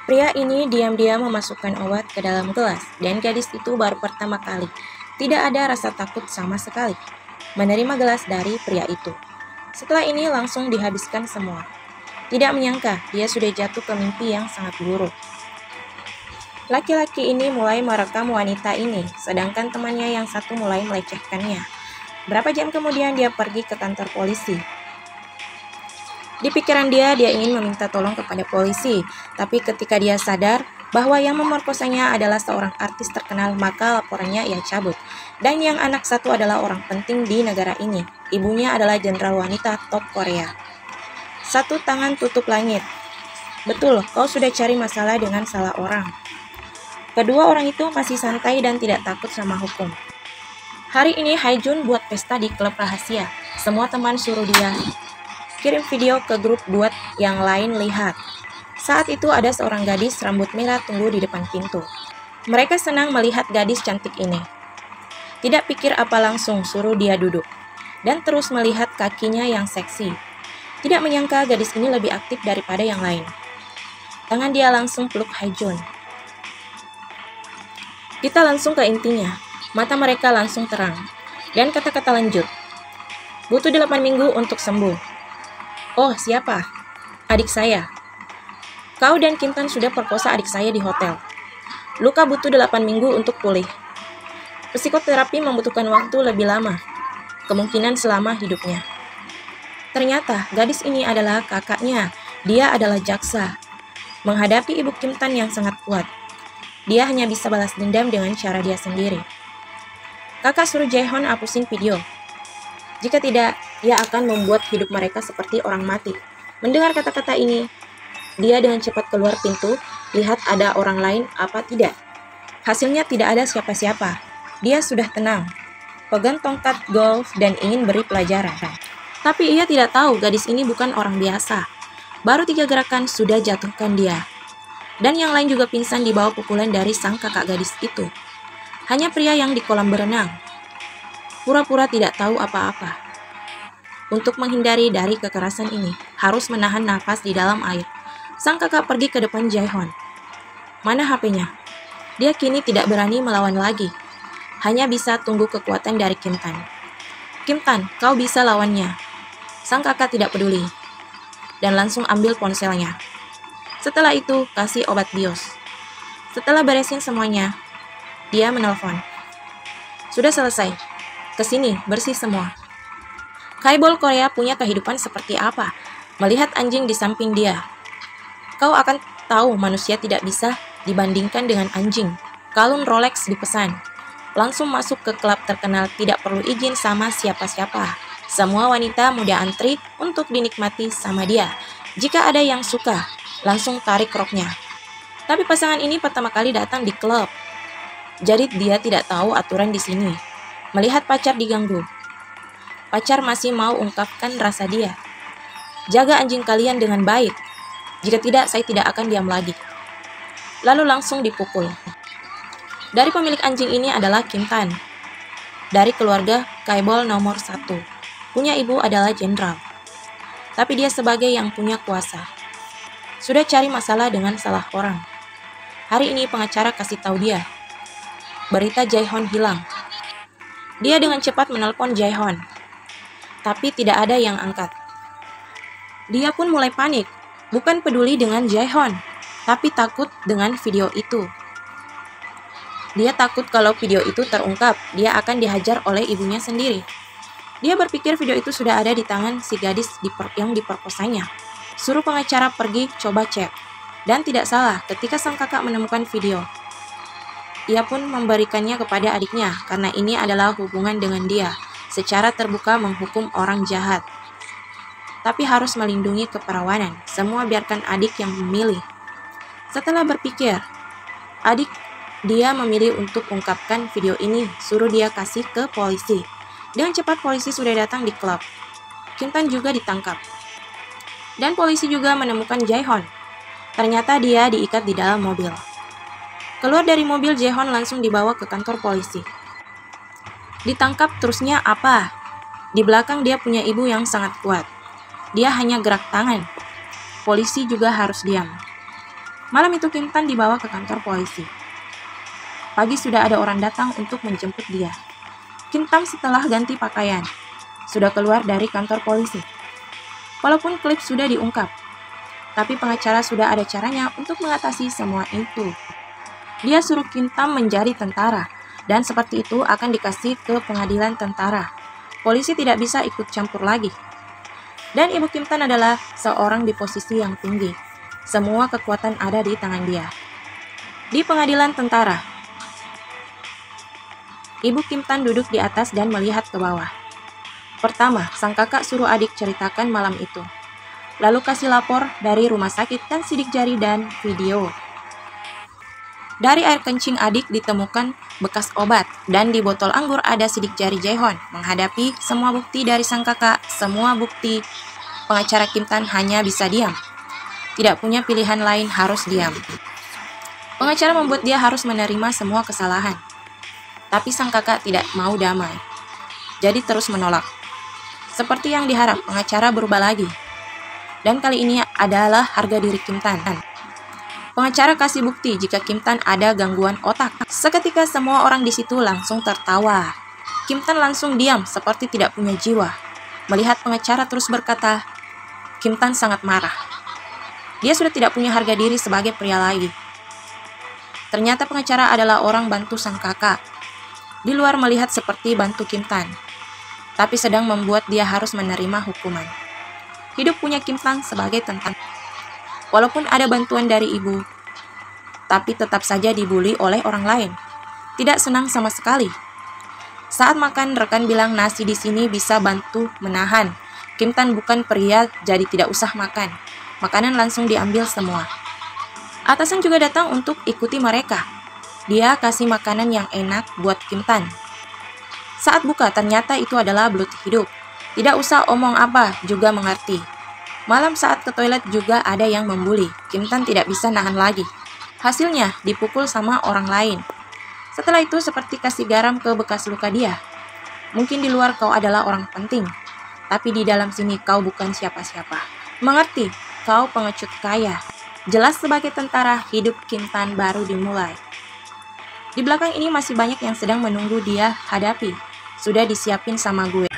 Pria ini diam-diam memasukkan obat ke dalam gelas, dan gadis itu baru pertama kali tidak ada rasa takut sama sekali menerima gelas dari pria itu. Setelah ini langsung dihabiskan semua. Tidak menyangka dia sudah jatuh ke mimpi yang sangat buruk. Laki-laki ini mulai merekam wanita ini, sedangkan temannya yang satu mulai melecehkannya. Berapa jam kemudian dia pergi ke kantor polisi. Di pikiran dia ingin meminta tolong kepada polisi, tapi ketika dia sadar bahwa yang memerkosanya adalah seorang artis terkenal, maka laporannya ia cabut. Dan yang anak satu adalah orang penting di negara ini. Ibunya adalah jenderal wanita top Korea. Satu tangan tutup langit. Betul, kau sudah cari masalah dengan salah orang. Kedua orang itu masih santai dan tidak takut sama hukum. Hari ini Haejun buat pesta di klub rahasia. Semua teman suruh dia kirim video ke grup buat yang lain lihat. Saat itu ada seorang gadis rambut merah tunggu di depan pintu. Mereka senang melihat gadis cantik ini. Tidak pikir apa langsung suruh dia duduk. Dan terus melihat kakinya yang seksi. Tidak menyangka gadis ini lebih aktif daripada yang lain. Tangan dia langsung peluk Haejun. Kita langsung ke intinya. Mata mereka langsung terang. Dan kata-kata lanjut. Butuh 8 minggu untuk sembuh. Oh, siapa? Adik saya. Kau dan Kim Tan sudah perkosa adik saya di hotel. Luka butuh 8 minggu untuk pulih. Psikoterapi membutuhkan waktu lebih lama. Kemungkinan selama hidupnya. Ternyata gadis ini adalah kakaknya. Dia adalah jaksa. Menghadapi ibu Kim Tan yang sangat kuat. Dia hanya bisa balas dendam dengan cara dia sendiri. Kakak suruh Jae-hon hapusin video. Jika tidak, ia akan membuat hidup mereka seperti orang mati. Mendengar kata-kata ini, dia dengan cepat keluar pintu, lihat ada orang lain apa tidak. Hasilnya tidak ada siapa-siapa. Dia sudah tenang, pegang tongkat golf dan ingin beri pelajaran. Tapi ia tidak tahu gadis ini bukan orang biasa. Baru 3 gerakan sudah jatuhkan dia. Dan yang lain juga pingsan di bawah pukulan dari sang kakak gadis itu. Hanya pria yang di kolam berenang. Pura-pura tidak tahu apa-apa. Untuk menghindari dari kekerasan ini, harus menahan nafas di dalam air. Sang kakak pergi ke depan Jae-hon. Mana HP-nya? Dia kini tidak berani melawan lagi. Hanya bisa tunggu kekuatan dari Kim Tan. Kim Tan, kau bisa lawannya. Sang kakak tidak peduli. Dan langsung ambil ponselnya. Setelah itu, kasih obat bios. Setelah beresin semuanya, dia menelpon. Sudah selesai. Kesini, bersih semua. Kaibol Korea punya kehidupan seperti apa? Melihat anjing di samping dia. Kau akan tahu manusia tidak bisa dibandingkan dengan anjing. Kalung Rolex dipesan. Langsung masuk ke klub terkenal, tidak perlu izin sama siapa-siapa. Semua wanita muda antri untuk dinikmati sama dia. Jika ada yang suka, langsung tarik roknya. Tapi pasangan ini pertama kali datang di klub. Jadi dia tidak tahu aturan di sini. Melihat pacar diganggu. Pacar masih mau ungkapkan rasa dia. Jaga anjing kalian dengan baik. Jika tidak, saya tidak akan diam lagi. Lalu langsung dipukul. Dari pemilik anjing ini adalah Kim Tan. Dari keluarga Kaibol nomor 1. Punya ibu adalah jenderal. Tapi dia sebagai yang punya kuasa. Sudah cari masalah dengan salah orang. Hari ini pengacara kasih tahu dia. Berita Jae-hon hilang. Dia dengan cepat menelpon Jae-hon. Tapi tidak ada yang angkat. Dia pun mulai panik. Bukan peduli dengan Jae-hon, tapi takut dengan video itu. Dia takut kalau video itu terungkap, dia akan dihajar oleh ibunya sendiri. Dia berpikir video itu sudah ada di tangan si gadis yang diperkosanya. Suruh pengacara pergi coba cek. Dan tidak salah ketika sang kakak menemukan video. Ia pun memberikannya kepada adiknya karena ini adalah hubungan dengan dia. Secara terbuka menghukum orang jahat. Tapi harus melindungi keperawanan. Semua biarkan adik yang memilih. Setelah berpikir, adik dia memilih untuk ungkapkan video ini. Suruh dia kasih ke polisi. Dengan cepat polisi sudah datang di klub. Kim Tan juga ditangkap. Dan polisi juga menemukan Jae-hon. Ternyata dia diikat di dalam mobil. Keluar dari mobil, Jae-hon langsung dibawa ke kantor polisi. Ditangkap terusnya apa? Di belakang dia punya ibu yang sangat kuat. Dia hanya gerak tangan. Polisi juga harus diam. Malam itu Kim Tan dibawa ke kantor polisi. Pagi sudah ada orang datang untuk menjemput dia. Kim Tan setelah ganti pakaian, sudah keluar dari kantor polisi. Walaupun klip sudah diungkap, tapi pengacara sudah ada caranya untuk mengatasi semua itu. Dia suruh Kim Tan menjadi tentara, dan seperti itu akan dikasih ke pengadilan tentara. Polisi tidak bisa ikut campur lagi. Dan ibu Kim Tan adalah seorang di posisi yang tinggi. Semua kekuatan ada di tangan dia. Di pengadilan tentara, ibu Kim Tan duduk di atas dan melihat ke bawah. Pertama, sang kakak suruh adik ceritakan malam itu. Lalu kasih lapor dari rumah sakit dan sidik jari dan video. Dari air kencing adik ditemukan bekas obat, dan di botol anggur ada sidik jari Jae-hon. Menghadapi semua bukti dari sang kakak, semua bukti, pengacara Kim Tan hanya bisa diam. Tidak punya pilihan lain, harus diam. Pengacara membuat dia harus menerima semua kesalahan. Tapi sang kakak tidak mau damai. Jadi terus menolak. Seperti yang diharap, pengacara berubah lagi. Dan kali ini adalah harga diri Kim Tan. Pengacara kasih bukti jika Kim Tan ada gangguan otak. Seketika semua orang di situ langsung tertawa. Kim Tan langsung diam seperti tidak punya jiwa. Melihat pengacara terus berkata, Kim Tan sangat marah. Dia sudah tidak punya harga diri sebagai pria lagi. Ternyata pengacara adalah orang bantu sang kakak. Di luar melihat seperti bantu Kim Tan, tapi sedang membuat dia harus menerima hukuman. Hidup punya Kim Tan sebagai tentara. Walaupun ada bantuan dari ibu, tapi tetap saja dibully oleh orang lain. Tidak senang sama sekali. Saat makan, rekan bilang nasi di sini bisa bantu menahan. Kim Tan bukan pria, jadi tidak usah makan. Makanan langsung diambil semua. Atasan juga datang untuk ikuti mereka. Dia kasih makanan yang enak buat Kim Tan. Saat buka, ternyata itu adalah belut hidup. Tidak usah omong apa, juga mengerti. Malam saat ke toilet juga ada yang membuli. Kim Tan tidak bisa nahan lagi. Hasilnya, dipukul sama orang lain. Setelah itu seperti kasih garam ke bekas luka dia. Mungkin di luar kau adalah orang penting, tapi di dalam sini kau bukan siapa-siapa. Mengerti? Kau pengecut kaya. Jelas sebagai tentara, hidup Kim Tan baru dimulai. Di belakang ini masih banyak yang sedang menunggu dia hadapi. Sudah disiapin sama gue.